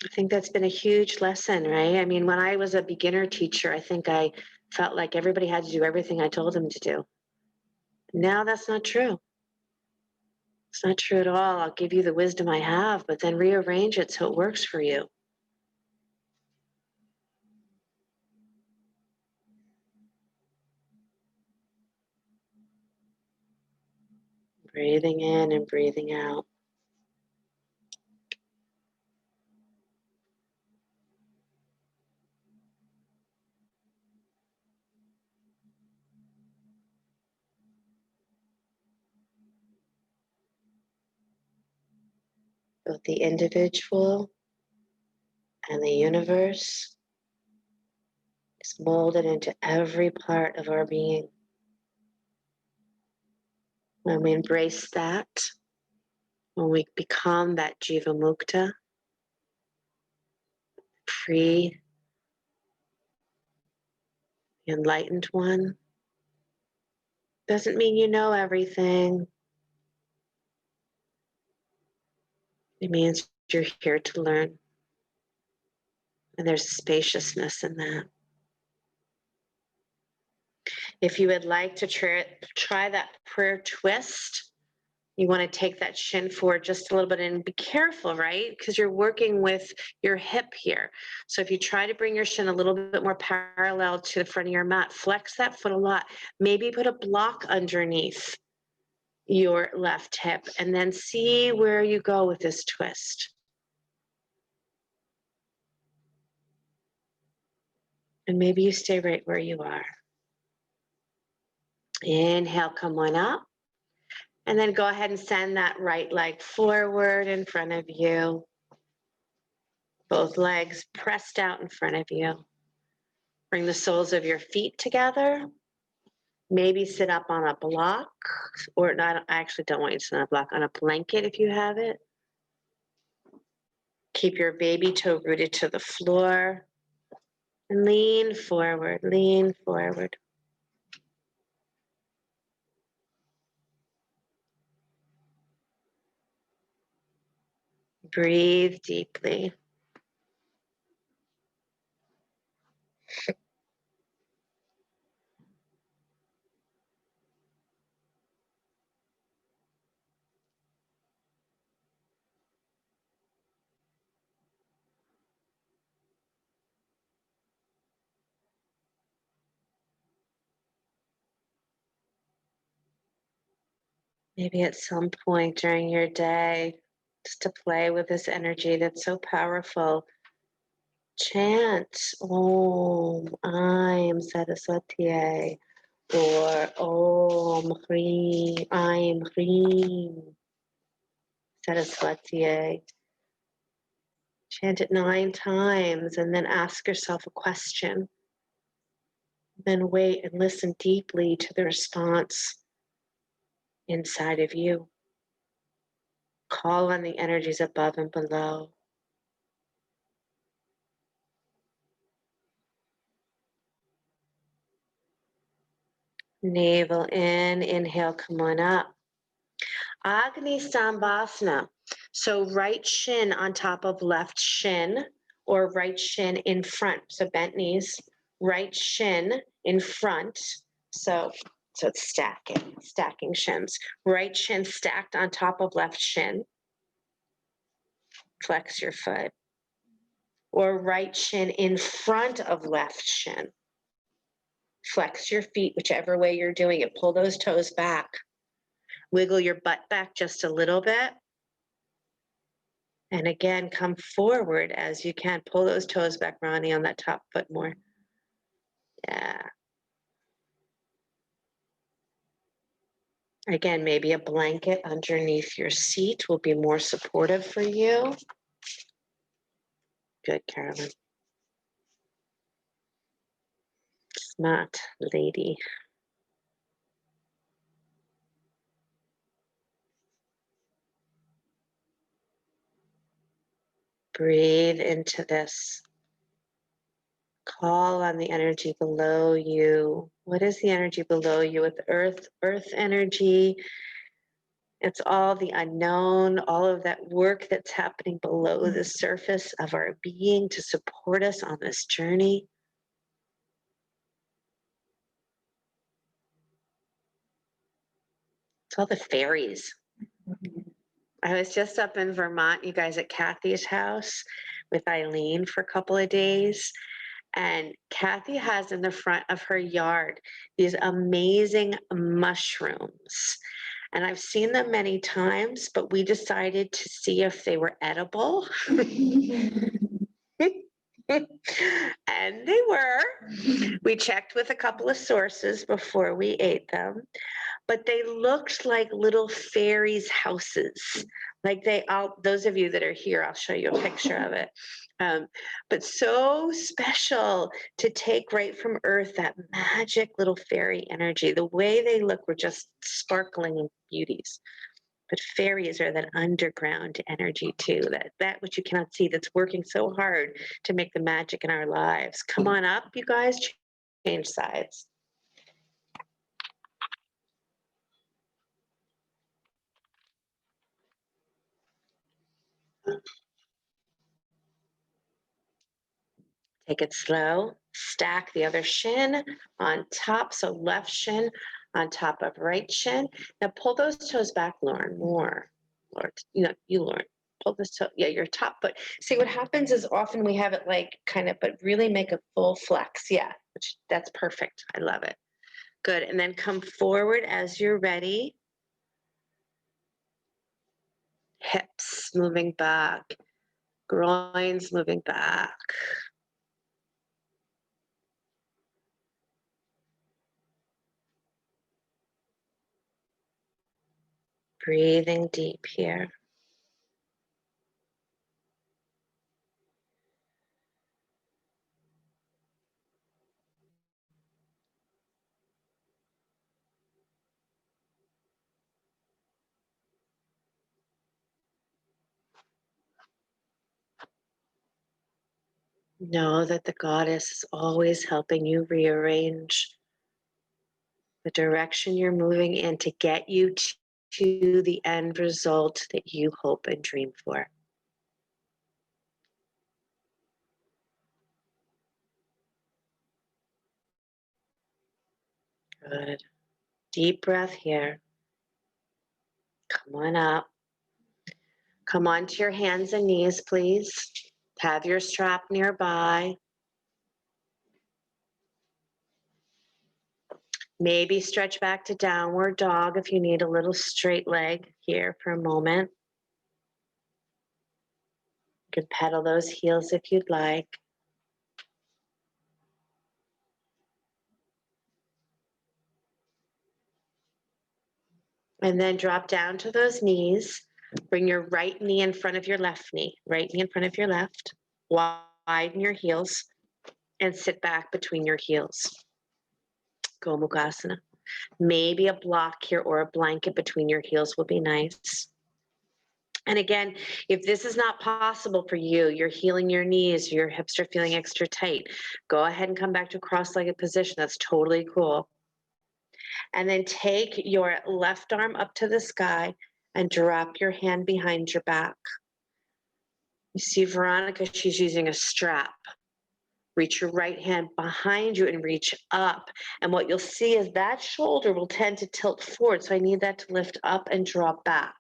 I think that's been a huge lesson, right? I mean, when I was a beginner teacher, I think I felt like everybody had to do everything I told them to do. Now that's not true. It's not true at all. I'll give you the wisdom I have, but then rearrange it so it works for you. Breathing in and breathing out. Both the individual and the universe is molded into every part of our being. When we embrace that, when we become that Jiva Mukta, free, enlightened one, doesn't mean you know everything. It means you're here to learn. And there's spaciousness in that. If you would like to try that prayer twist, you want to take that shin forward just a little bit and be careful, right? Because you're working with your hip here. So if you try to bring your shin a little bit more parallel to the front of your mat, flex that foot a lot. Maybe put a block underneath your left hip and then see where you go with this twist. And maybe you stay right where you are. Inhale, come on up. And then go ahead and send that right leg forward in front of you. Both legs pressed out in front of you. Bring the soles of your feet together. Maybe sit up on a block, or not. I actually don't want you to sit on a block, on a blanket if you have it. Keep your baby toe rooted to the floor. And lean forward, lean forward. Breathe deeply. Maybe at some point during your day, just to play with this energy that's so powerful, chant Om I am Saraswati or Om Hri I am Hri Saraswati. Chant it 9 times and then ask yourself a question. Then wait and listen deeply to the response inside of you. Call on the energies above and below. Navel in, inhale, come on up. Agni Sambhasana. So right shin on top of left shin, or right shin in front. So bent knees, right shin in front. So it's stacking shins. Right shin stacked on top of left shin. Flex your foot. Or right shin in front of left shin. Flex your feet, whichever way you're doing it. Pull those toes back. Wiggle your butt back just a little bit. And again, come forward as you can. Pull those toes back, Ronnie, on that top foot more. Yeah. Again, maybe a blanket underneath your seat will be more supportive for you. Good, Carolyn. Smart lady. Breathe into this. Call on the energy below you. What is the energy below you? With earth energy, it's all the unknown, all of that work that's happening below the surface of our being to support us on this journey. It's all the fairies. I was just up in Vermont, you guys, at Kathy's house with Eileen for a couple of days. And Kathy has in the front of her yard these amazing mushrooms. And I've seen them many times, but we decided to see if they were edible. And they were. We checked with a couple of sources before we ate them, but they looked like little fairies' houses. Like those of you that are here, I'll show you a picture of it. But so special to take right from Earth, that magic little fairy energy. The way they look were just sparkling beauties. But fairies are that underground energy too, that which you cannot see, that's working so hard to make the magic in our lives. Come on up, you guys, change sides. Take it slow. Stack the other shin on top. So left shin on top of right shin. Now pull those toes back, Lauren, more. Lauren. Pull this toe, yeah, your top foot. See, what happens is often we have it like kind of, but really make a full flex. Yeah, that's perfect. I love it. Good. And then come forward as you're ready. Hips moving back. Groins moving back. Breathing deep here. Know that the goddess is always helping you rearrange the direction you're moving in to get you to the end result that you hope and dream for. Good. Deep breath here. Come on up. Come onto your hands and knees, please. Have your strap nearby. Maybe stretch back to downward dog if you need a little straight leg here for a moment. You can pedal those heels if you'd like. And then drop down to those knees. Bring your right knee in front of your left knee. Right knee in front of your left. Widen your heels and sit back between your heels. Gomukhasana. Maybe a block here or a blanket between your heels will be nice. And again, if this is not possible for you, you're healing your knees, your hips are feeling extra tight, go ahead and come back to cross-legged position. That's totally cool. And then take your left arm up to the sky and drop your hand behind your back. You see Veronica, she's using a strap. Reach your right hand behind you and reach up. And what you'll see is that shoulder will tend to tilt forward. So I need that to lift up and drop back.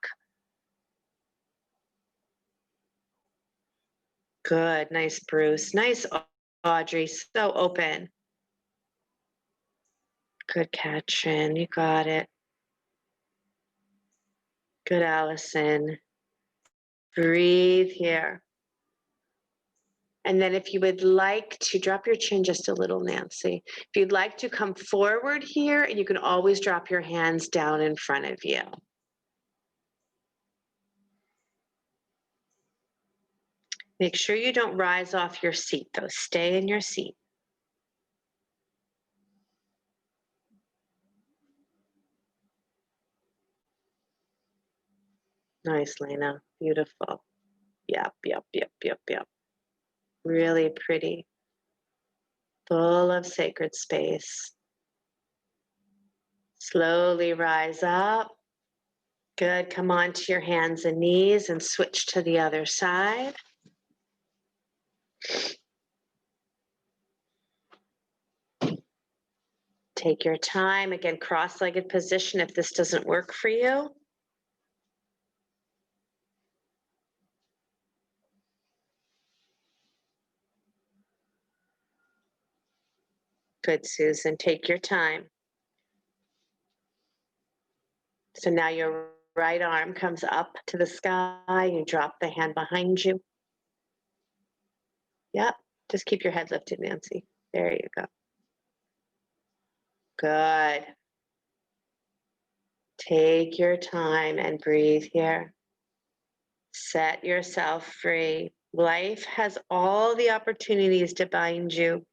Good, nice, Bruce. Nice, Audrey, so open. Good, Katrin, you got it. Good, Allison. Breathe here. And then if you would like to drop your chin just a little, Nancy. If you'd like to come forward here, and you can always drop your hands down in front of you. Make sure you don't rise off your seat, though. Stay in your seat. Nice, Lena. Beautiful. Yep, yep, yep, yep, yep. Really pretty. Full of sacred space. Slowly rise up. Good. Come onto your hands and knees and switch to the other side. Take your time. Again, cross-legged position if this doesn't work for you. Good, Susan. Take your time. So now your right arm comes up to the sky. You drop the hand behind you. Yep. Just keep your head lifted, Nancy. There you go. Good. Take your time and breathe here. Set yourself free. Life has all the opportunities to bind you.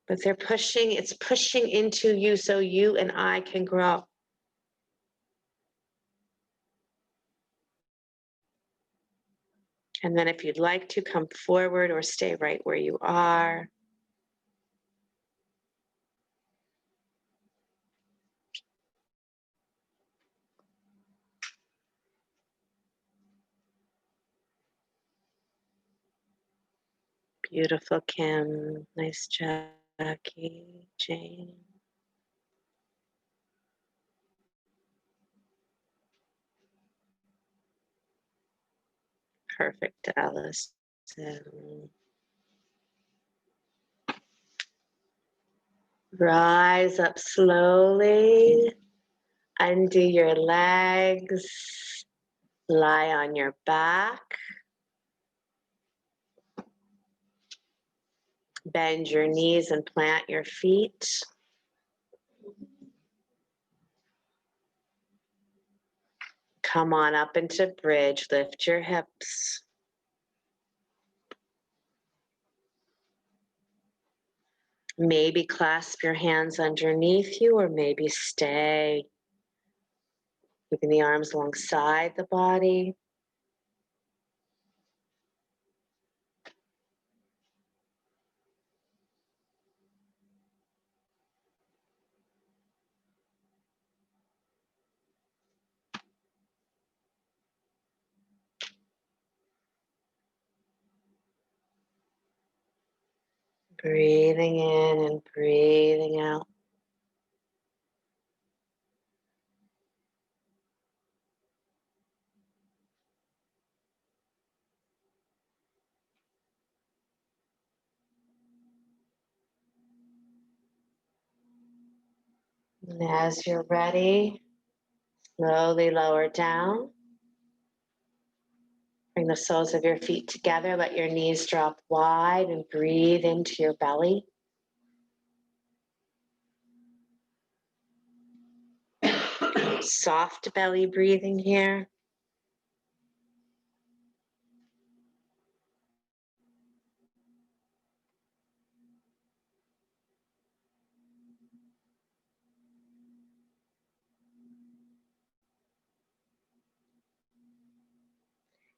But it's pushing into you so you and I can grow. And then if you'd like to come forward or stay right where you are. Beautiful, Kim. Nice, Jackie, Jane. Perfect, Alice. Rise up slowly. Undo your legs. Lie on your back. Bend your knees and plant your feet. Come on up into bridge. Lift your hips. Maybe clasp your hands underneath you, or maybe stay. Keeping the arms alongside the body. Breathing in and breathing out. And as you're ready, slowly lower down. Bring the soles of your feet together. Let your knees drop wide and breathe into your belly. Soft belly breathing here.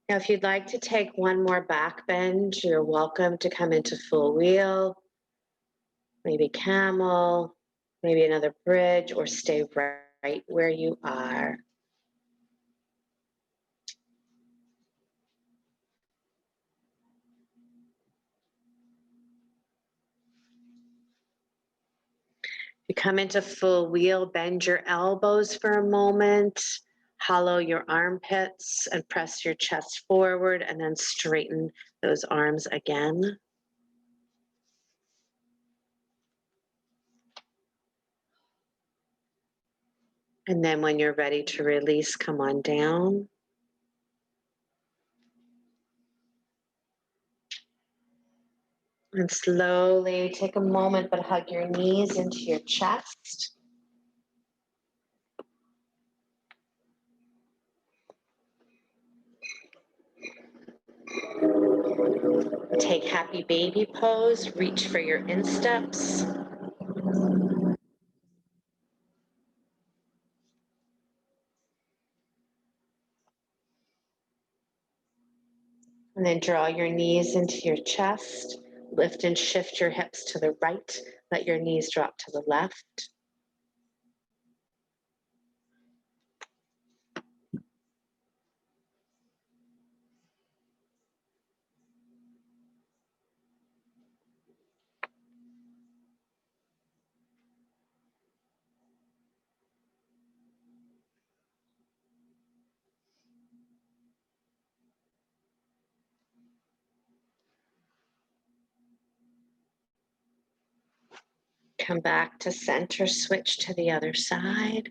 Now, if you'd like to take one more back bend, you're welcome to come into full wheel, maybe camel, maybe another bridge, or stay right where you are. You come into full wheel, bend your elbows for a moment, hollow your armpits and press your chest forward, and then straighten those arms again. And then when you're ready to release, come on down. And slowly take a moment, but hug your knees into your chest. Take happy baby pose, reach for your insteps. And then draw your knees into your chest. Lift and shift your hips to the right. Let your knees drop to the left. Come back to center, switch to the other side.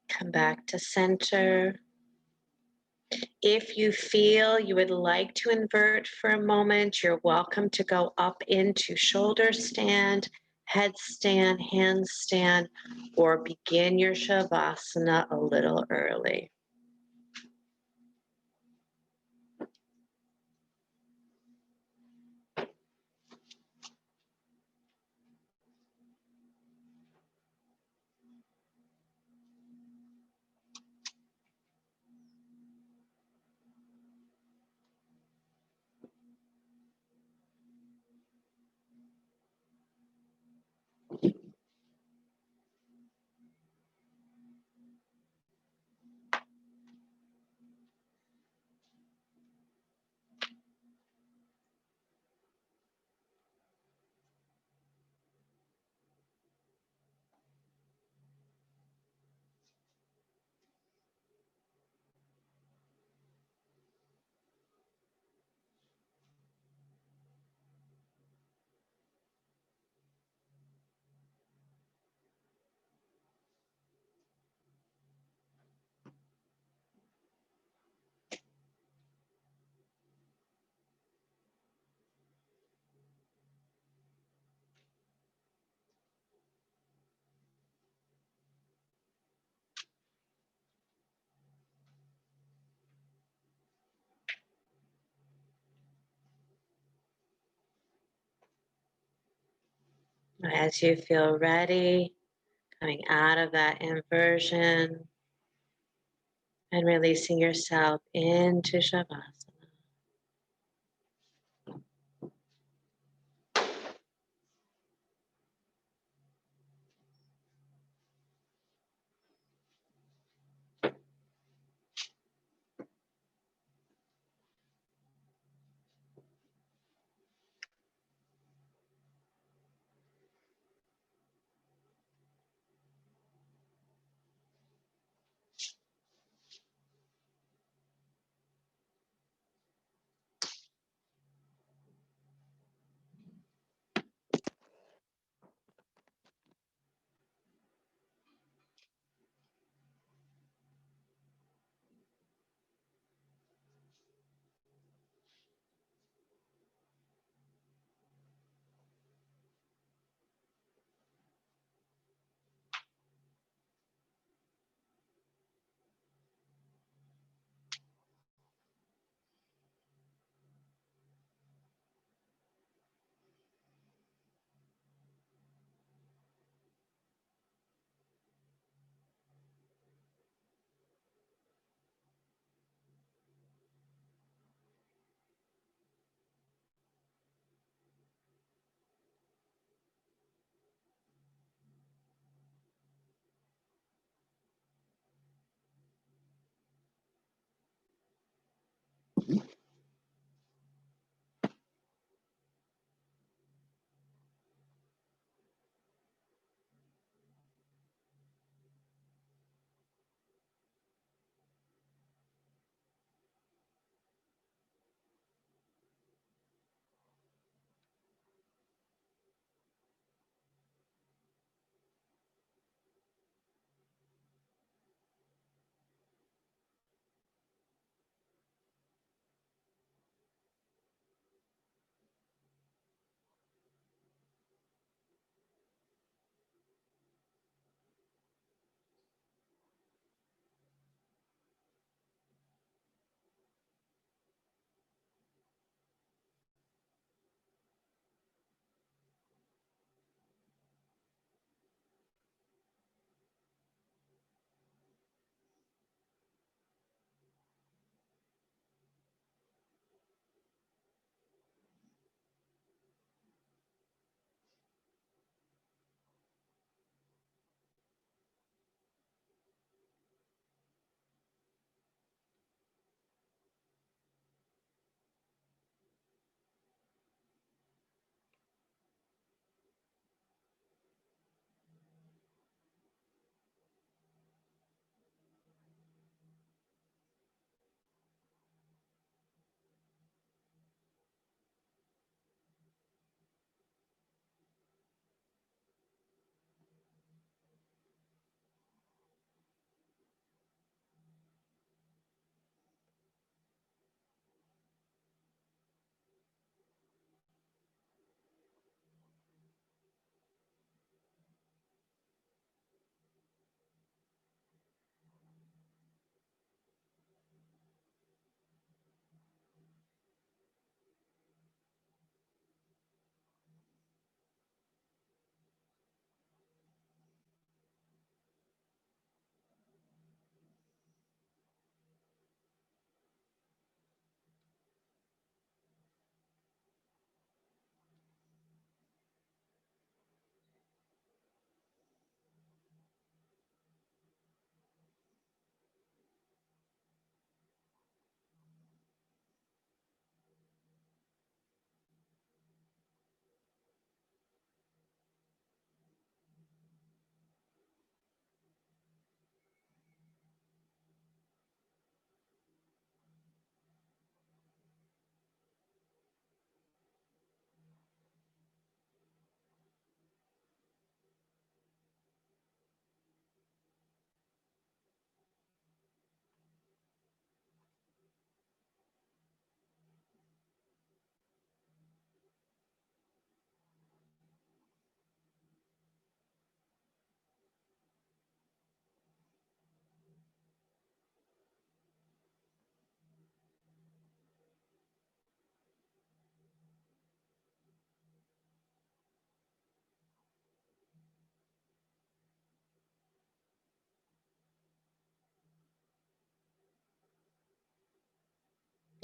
Come back to center. If you feel you would like to invert for a moment, you're welcome to go up into shoulder stand, headstand, handstand, or begin your Shavasana a little early. As you feel ready, coming out of that inversion and releasing yourself into Shavasana.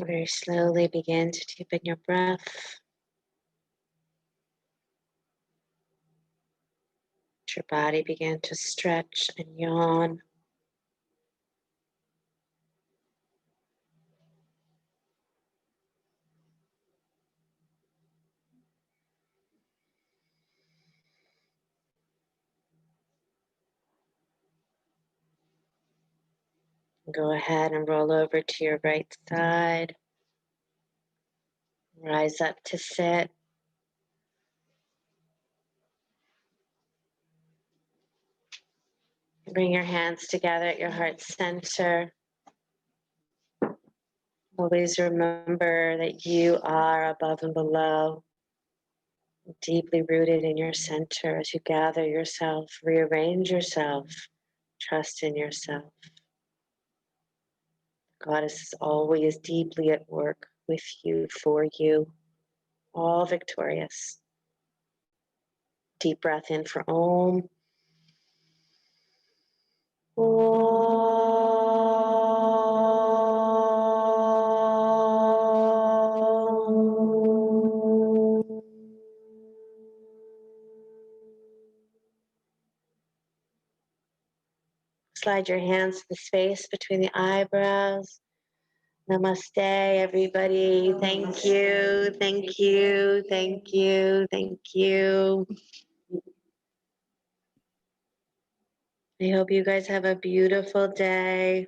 Very slowly begin to deepen your breath. Let your body begin to stretch and yawn. Go ahead and roll over to your right side. Rise up to sit. Bring your hands together at your heart center. Always remember that you are above and below, deeply rooted in your center as you gather yourself, rearrange yourself, trust in yourself. Goddess is always deeply at work with you, for you, all victorious. Deep breath in for Om. Slide your hands to the space between the eyebrows. Namaste, everybody. Thank you, thank you, thank you, thank you. I hope you guys have a beautiful day.